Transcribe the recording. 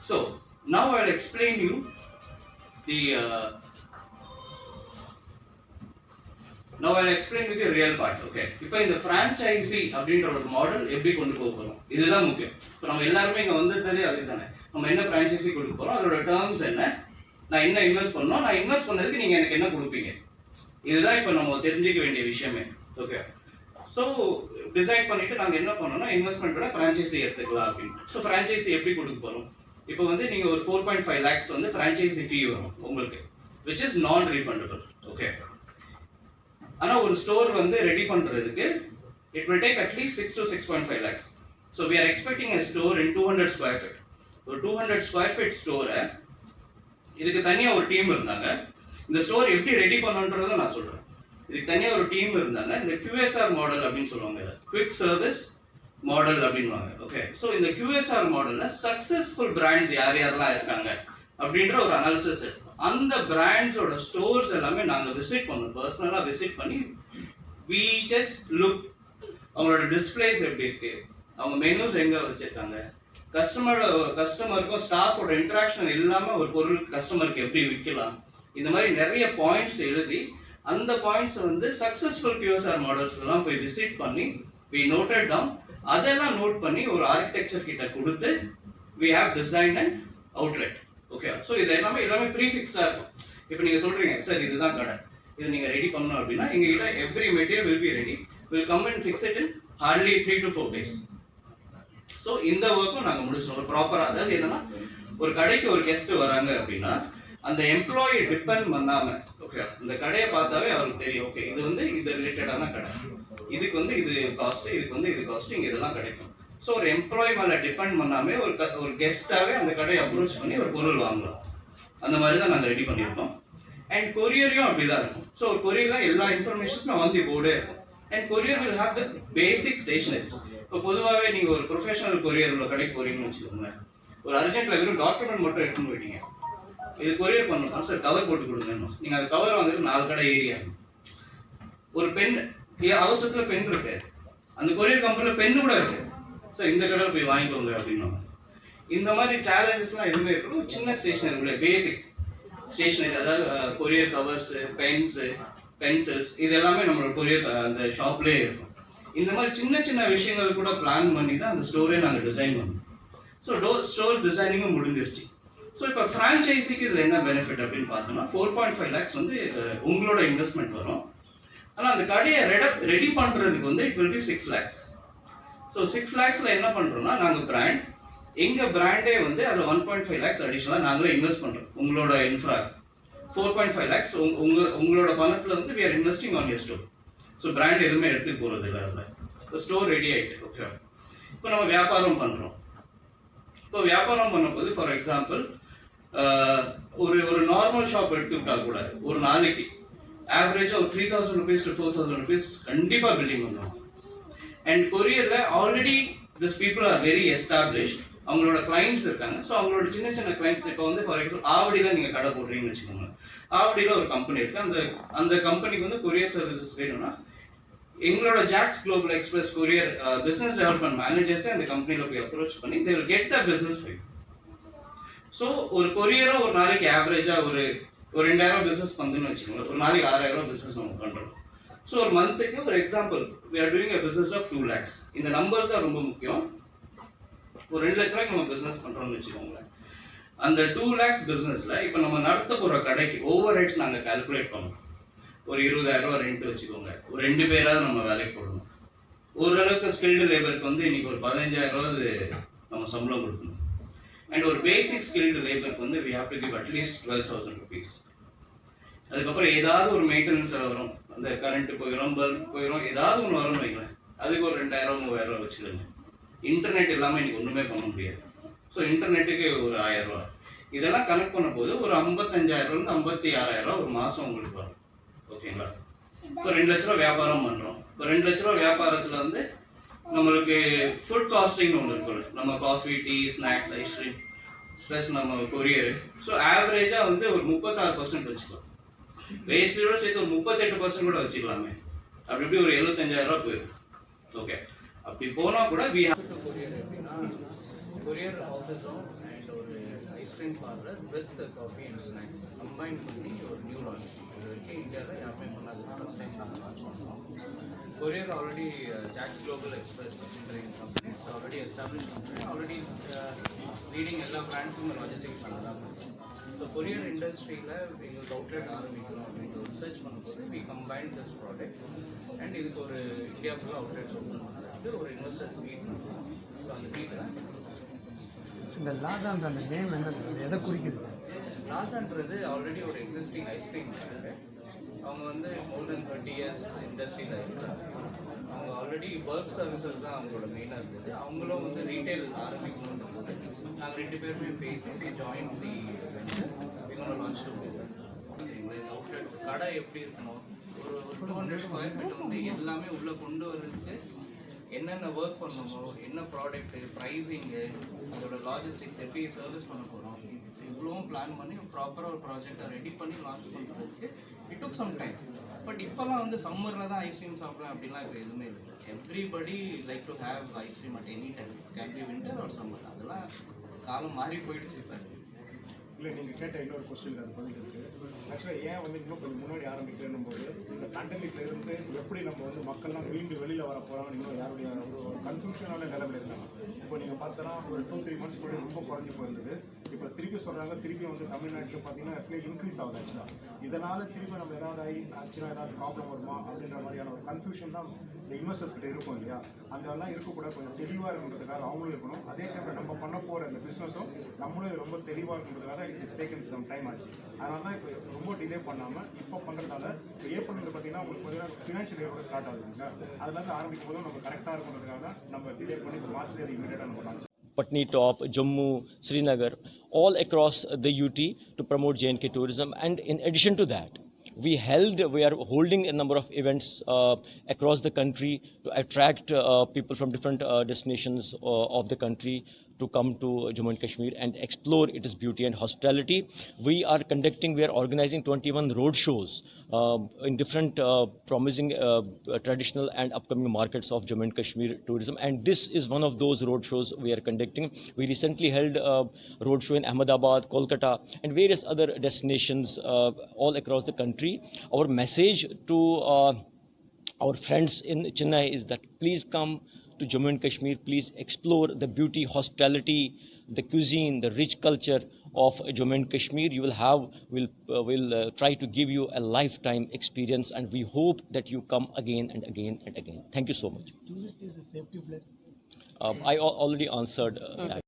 So now I'll explain you the real part. Okay, இப்போ இந்த franchisee அப்படின்ற ஒரு மாடல் எப்படி கொண்டு போக போறோம், இதுதான் முக்கியம். இப்போ நம்ம எல்லாருமே இங்க வந்ததே அதுதானே. நம்ம என்ன franchisee கொடுக்க போறோம், அதோட டேர்ம்ஸ் என்ன, நான் என்ன இன்வெஸ்ட் பண்ணனும், நான் இன்வெஸ்ட் பண்ணதுக்கு நீங்க எனக்கு என்ன கொடுப்பீங்க, இதுதான் இப்போ நம்ம தெரிஞ்சிக்க வேண்டிய விஷயமே. ஓகே, ஸோ டிசைட் பண்ணிட்டு நாங்கள் என்ன பண்ணோம்னா இன்வெஸ்ட்மெண்ட்டோட ஃப்ரான்ச்சைசி எடுத்துக்கலாம் அப்படின்னு. ஸோ ஃப்ரான்ச்சைசி எப்படி கொடுக்க போகிறோம், இப்போ வந்து நீங்கள் ஒரு 4.5 lakhs வந்து ஃப்ரான்ச்சைசி ஃபீ வரும் உங்களுக்கு, which is non refundable. Okay, ஆனால் ஒரு ஸ்டோர் வந்து ரெடி பண்ணுறதுக்கு இட் வில் டேக் அட்லீஸ்ட் 6 to 6.5 lakhs. So we are expecting a store in 200 square feet. ஒரு 200 square feet ஸ்டோரை இதுக்கு தனியாக ஒரு டீம் இருந்தாங்க. இந்த ஸ்டோர் எப்படி ரெடி பண்ணுன்றதை நான் சொல்கிறேன். இதுக்கு தனியாக ஒரு டீம் இருந்தாங்க. இந்த QSR மாடல் அப்படின்னு சொல்லுவாங்க, குவிக் சர்வீஸ் மாடல் அப்படின்வாங்க. ஓகே, ஸோ இந்த QSR மாடலில் சக்ஸஸ்ஃபுல் பிராண்ட்ஸ் யார் யாரெல்லாம் இருக்காங்க அப்படின்ற ஒரு அனாலிசிஸ் எடுப்போம். அந்த பிராண்ட்ஸோட ஸ்டோர்ஸ் எல்லாமே நாங்கள் விசிட் பண்ணோம், பர்சனலாக விசிட் பண்ணி வி ஜஸ்ட் லுக் அவங்களோட டிஸ்பிளேஸ் எப்படி இருக்கு, அவங்க மெனுஸ் எங்கே வச்சுருக்காங்க, கஸ்டமருக்கும் ஸ்டாஃபோட இன்ட்ராக்ஷன் இல்லாமல் ஒரு பொருள் கஸ்டமருக்கு எப்படி விற்கலாம், இந்த மாதிரி நிறைய பாயிண்ட்ஸ் எழுதி அந்த பாயிண்ட்ஸ் வந்து சக்ஸஸ்ஃபுல் QSR மாடல்ஸ் எல்லாம் போய் விசிட் பண்ணி we noted down, அதெல்லாம் நோட் பண்ணி ஒரு ஆர்கிடெக்சர் கிட்ட கொடுத்து we have designed an outlet. Okay, so இது எல்லாமே ப்ரீஃபிக்ஸாக இருக்கும். இப்போ நீங்கள் சொல்கிறீங்க சார் இதுதான் கடை, இது நீங்கள் ரெடி பண்ணணும் அப்படின்னா எங்ககிட்ட every material will be ready, will come and fix it in hardly 3 to 4 days. ஸோ இந்த ஒர்க்கும் நாங்கள் முடிச்சோம் ஒரு ப்ராப்பராக. அதாவது என்னன்னா ஒரு கடைக்கு ஒரு கெஸ்ட் வராங்க அப்படின்னா அந்த எம்ப்ளாயி டிபெண்ட் பண்ணாம, ஓகே, இந்த கடையை பார்த்தாவே அவருக்கு தெரியும், ஓகே இது வந்து இது ரிலேட்டடான கடை, இதுக்கு வந்து இது காஸ்ட், இதுக்கு வந்து இது காஸ்ட், இங்கே இதெல்லாம் கிடைக்கும். ஸோ ஒரு எம்ப்ளாயி மேலே டிபெண்ட் பண்ணாமே ஒரு கெஸ்ட்டாகவே அந்த கடையை அப்ரோச் பண்ணி ஒரு பொருள் வாங்கலாம். அந்த மாதிரி தான் நாங்கள் ரெடி பண்ணியிருக்கோம். அண்ட் கொரியரையும் அப்படிதான் இருக்கும். ஸோ ஒரு கொரியரில் எல்லா இன்ஃபர்மேஷனும் வந்து போர்டே இருக்கும். And courier will have with basic stationery. இப்போ பொதுவாகவே நீங்கள் ஒரு ப்ரொஃபஷனல் கொரியர் உள்ள கடைக்கு போறீங்கன்னு வச்சுக்கோங்களேன், ஒரு அர்ஜென்ட்ல வெறும் டாக்குமெண்ட் மட்டும் எடுத்துன்னு போயிட்டீங்க, இது கொரியர் பண்ணணும் சார், கவர் போட்டு கொடுங்க, நீங்க அந்த கவர் வாங்குறது 4 கடை ஏரியா. ஒரு பென் அவசரத்துல பென் இருக்கு, அந்த கொரியர் கம்பெனில பென் கூட இருக்கு, சார் இந்த கடையில் போய் வாங்கிக்கோங்க அப்படின்னா. இந்த மாதிரி சேலஞ்சஸ்லாம் எதுவுமே இருக்கணும். சின்ன ஸ்டேஷனரி, பேசிக் ஸ்டேஷனரி, அதாவது கொரியர் கவர்ஸ், பென்ஸ், பென்சில்ஸ், இது எல்லாமே நம்மளோட கொரியர் அந்த ஷாப்லேயே இருக்கும். இந்த மாதிரி சின்ன சின்ன விஷயங்கள் கூட பிளான் பண்ணி தான் அந்த ஸ்டோரே நாங்கள் டிசைன் பண்ணோம். ஸோ ஸ்டோர் டிசைனிங்கும் முடிஞ்சிருச்சு. ஸோ இப்போ ஃப்ரான்ச்சைஸிக்கு இதில் என்ன பெனிஃபிட் அப்படின்னு பார்த்தோம்னா 4.5 lakhs வந்து உங்களோட இன்வெஸ்ட்மெண்ட் வரும். ஆனால் அந்த கடையை ரெடி பண்ணுறதுக்கு வந்து it will be 6 lakhs. So 6 lakhsல என்ன பண்ணுறோம்னா நாங்கள் பிராண்ட், எங்கள் பிராண்டே வந்து அதில் 1.5 lakhs அடிஷனலாக நாங்களே இன்வெஸ்ட் பண்ணுறோம் உங்களோட இன்ஃப்ரா. 4.5 lakhs உங்களோட பணத்தில் வந்து we are investing on your store. So brand எதுவுமே எடுத்துக்க போகிறது இல்லை அதில். இப்போ ஸ்டோர் ரெடி ஆகிட்டு, ஓகே. இப்போ நம்ம வியாபாரம் பண்ணுறோம். இப்போ வியாபாரம் பண்ணும்போது ஃபார் எக்ஸாம்பிள் ஒரு நார்மல் ஷாப் எடுத்துக்கிட்டா கூட ஒரு நாளைக்கு ஆவரேஜாக ஒரு 3,000 rupees to 4,000 rupees கண்டிப்பாக பில்டிங் பண்ணுவோம். அண்ட் கொரியரில் already this people are very established, அவங்களோட கிளைண்ட்ஸ் இருக்காங்க. ஸோ அவங்களோட சின்ன சின்ன கிளைண்ட்ஸ், இப்போ வந்து ஃபார் எக்ஸாம்பிள் ஆவடியில் நீங்கள் கடை போடுறீங்கன்னு வச்சுக்கோங்க, ஆவடியில் ஒரு கம்பெனி இருக்குது, அந்த கம்பெனிக்கு வந்து கொரியர் சர்வீசஸ் வேணும்னா எங்களோட Jacks global express courier business development மேனேஜர்ஸே அந்த கம்பெனியில் போய் அப்ரோச் பண்ணி they will get the business for you. So ஒரு கொரியரும் ஒரு நாளைக்கு ஆவரேஜாக ஒரு 2,000 பிஸ்னஸ் பண்ணுன்னு வச்சுக்கோங்க, ஒரு நாளைக்கு 6,000 பிஸ்னஸ் நம்ம பண்ணுறோம். ஸோ ஒரு மந்த்துக்கு ஒரு example we are doing a business of 2 lakhs. இந்த நம்பர்ஸ் தான் ரொம்ப முக்கியம். ஒரு 2 லட்ச ரூபாய்க்கு நம்ம பிஸ்னஸ் பண்ணுறோம்னு வச்சுக்கோங்களேன். அந்த 2 lakhs பிஸ்னஸில் இப்போ நம்ம நடத்த போகிற கடைக்கு ஓவர் ஹெட்ஸ் நாங்கள் கால்குலேட் பண்ணோம். ஒரு 20,000 ரெண்ட் வச்சுக்கோங்க, ஒரு 2 பேராவது நம்ம வேலைக்கு போடணும். ஓரளவுக்கு ஸ்கில்டு லேபருக்கு வந்து இன்னைக்கு ஒரு 15,000 நம்ம சம்பளம் கொடுக்கணும். அண்ட் ஒரு பேசிக் ஸ்கில்டு லேபருக்கு வந்து we have to give at least 12,000 rupees. அதுக்கப்புறம் ஏதாவது ஒரு மெயின்டெனன்ஸ் வரும், அந்த கரண்ட் போயிடும், பல்ப் போயிடும், ஏதாவது ஒன்று வரும்னு வைக்கலாம், அதுக்கு ஒரு 2,000 3,000 வச்சுக்கோங்க. இன்டர்நெட் இல்லாமல் இன்னைக்கு ஒன்றுமே பண்ண முடியாது. ஸோ இன்டர்நெட்டுக்கு ஒரு 1,000 ரூபா, இதெல்லாம் கனெக்ட் பண்ண போது ஒரு 55,000 56,000 ஒரு மாதம் உங்களுக்கு வரும். ஓகேங்களா? இப்போ 2 லட்ச ரூபா வியாபாரம் பண்ணுறோம். இப்போ 2 லட்ச ரூபா வியாபாரத்தில் வந்து நம்மளுக்கு ஃபுட் காஸ்டிங்னு ஒன்று இருக்கும், நம்ம coffee, tea, snacks, ice cream plus நம்ம கொரியர். ஸோ ஆவரேஜாக வந்து ஒரு 36% வச்சுக்கலாம். வேஸ்டோட சேர்த்து ஒரு 38% கூட வச்சுக்கலாமே. அப்படி இப்படி ஒரு 75,000 போயிடும். ஓகே, அப்படி போனால் கூட கொரியர் ஆஃபீஸும் அண்ட் ஒரு ice cream parlour with coffee and snacks combine பண்ணி ஒரு நியூ லான்ச். இது வரைக்கும் இந்தியாவில் யாருமே பண்ணாது, ஃபர்ஸ்ட் டைம் நாங்கள் லான்ச் பண்ணுறோம். Courier already Jax global Express அப்படின்ற கம்பெனி ஆல்ரெடி எஸ்டாப்ளிஷ் பண்ணி ஆல்ரெடி லீடிங் எல்லா பிராண்ட்ஸும் லாஜிஸ்டிக்ஸ் பண்ண தான் பண்ணுறோம். ஸோ கொரியர் இண்டஸ்ட்ரியில் எங்களுக்கு அவுட்லெட் ஆரம்பிக்கணும் அப்படின்ற ஒரு ரிசர்ச் பண்ணும்போது we combine this product and இதுக்கு ஒரு இந்தியா ஃபுல்லாக அவுட்லெட்ஸ் ஓப்பன் பண்ணுறதுக்கு ஒரு இன்வெஸ்டர்ஸ் மீட் பண்ணுறோம். ஸோ அந்த மீட்டில் இந்த லாசான்ஸ் அந்த நேம் என்ன சார், எதை குறிக்குது சார்? லாசான்றது ஆல்ரெடி ஒரு எக்ஸிஸ்டிங் ஐஸ்கிரீம் பிராண்டு. அவங்க வந்து மோர் தென் 30 இயர்ஸ் இண்டஸ்ட்ரியில் இருக்கிறாங்க. அவங்க ஆல்ரெடி ஒர்க் சர்வீசஸ் தான் அவங்களோட மெயினாக இருந்தது. அவங்களும் வந்து ரீட்டைல் ஆரம்பிக்கணுன்ற போது நாங்கள் 2 பேருமே பேசி join the venture launch to எங்களுக்கு அவுட்லெட் கடை எப்படி இருக்கணும், ஒரு 200 ஸ்கொயர் ஃபீட் வந்து எல்லாமே உள்ளே கொண்டு வரதுக்கு என்னென்ன ஒர்க் பண்ணணுமோ, என்ன ப்ராடக்ட்டு, ப்ரைஸிங்கு, அதோட லாஜிஸ்டிக்ஸ் எப்படி சர்வீஸ் பண்ண போகிறோம், இவ்வளவும் பிளான் பண்ணி ப்ராப்பராக ஒரு ப்ராஜெக்டை ரெடி பண்ணி லான்ச் பண்ணுறதுக்கு it took some time. But இப்போல்லாம் வந்து சம்மரில் தான் ஐஸ்கிரீம் சாப்பிட்றேன் அப்படிலாம் இப்போ எதுவுமே இல்லை sir. Everybody like to have ice cream at any time, can be winter or summer. அதெல்லாம் காலம் மாறி போயிடுச்சு இப்போ. இல்லை, நீங்கள் கேட்ட இன்னொரு கொஸ்டின் அது பதில் இருக்குது. ஆக்சுவலாக ஏன் வந்து இன்னும் கொஞ்சம் முன்னாடி ஆரம்பிக்கணும் போது இந்த பேண்டமிக்ல இருந்து எப்படி நம்ம வந்து மக்கள்லாம் மீண்டு வெளியில் வர போகிறோம் இன்னும் யாருடைய ஒரு கன்ஃபியூஷனான நிலைமையில் இருந்தாங்க. இப்போ நீங்கள் பார்த்தோன்னா ஒரு 2-3 மந்த்ஸ் கூட ரொம்ப குறைஞ்சி போயிருந்தது. இப்போ திருப்பி சொல்கிறாங்க, திருப்பி வந்து தமிழ்நாட்டில் பார்த்தீங்கன்னா எப்படியே இன்க்ரீஸ் ஆகுது. ஆக்சுவலாக இதனால் திருப்பி நம்ம ஏதாவது ஆச்சுன்னா ஏதாவது ப்ராப்ளம் வருமா அப்படின்ற மாதிரியான ஒரு கன்ஃபியூஷன் தான் இந்த இன்வெஸ்டர்ஸ் கிட்ட இருக்கும் இல்லையா. அதெல்லாம் இருக்கக்கூடாது, கொஞ்சம் தெளிவாக இருக்குன்றதுக்காக அவங்களும் இருக்கணும். அதே டைமில் நம்ம பண்ண போகிற இந்த பிஸ்னஸும் நம்மளும் ரொம்ப தெளிவாக இருக்குன்றதுக்காக இட்ஸ் டேக்கன் சம் டைம் ஆச்சு. அதனால தான் இப்போ ரொம்ப டிலே பண்ணாமல் இப்போ பண்ணுறதால இப்போ ஏப்ரல் பார்த்தீங்கன்னா உங்களுக்கு பார்த்தீங்கன்னா ஃபினான்ஷியல் இயரோட ஸ்டார்ட் ஆகுதுங்க. அதுலேருந்து ஆரம்பிக்கும் போதும் நம்ம கரெக்டாக இருக்குன்றதுக்காக தான் நம்ம டிலே பண்ணி இப்போ மார்ச்லேயே அது இமீடியட்டாக நம்ம launch. Patni Top, Jammu, Srinagar, all across the UT to promote JNK tourism. And in addition to that, we are holding a number of events across the country to attract people from different destinations of the country to come to Jammu and Kashmir and explore its beauty and hospitality. We are organizing 21 road shows in different promising traditional and upcoming markets of Jammu and Kashmir tourism. And this is one of those road shows we are conducting. We recently held a road show in Ahmedabad, Kolkata, and various other destinations all across the country. Our message to our friends in Chennai is that please come to Jammu and Kashmir, please explore the beauty, hospitality, the cuisine, the rich culture of Jammu and Kashmir. You will try to give you a lifetime experience, and we hope that you come again and again and again. Thank you so much. Tourist is a safety place. I already answered that.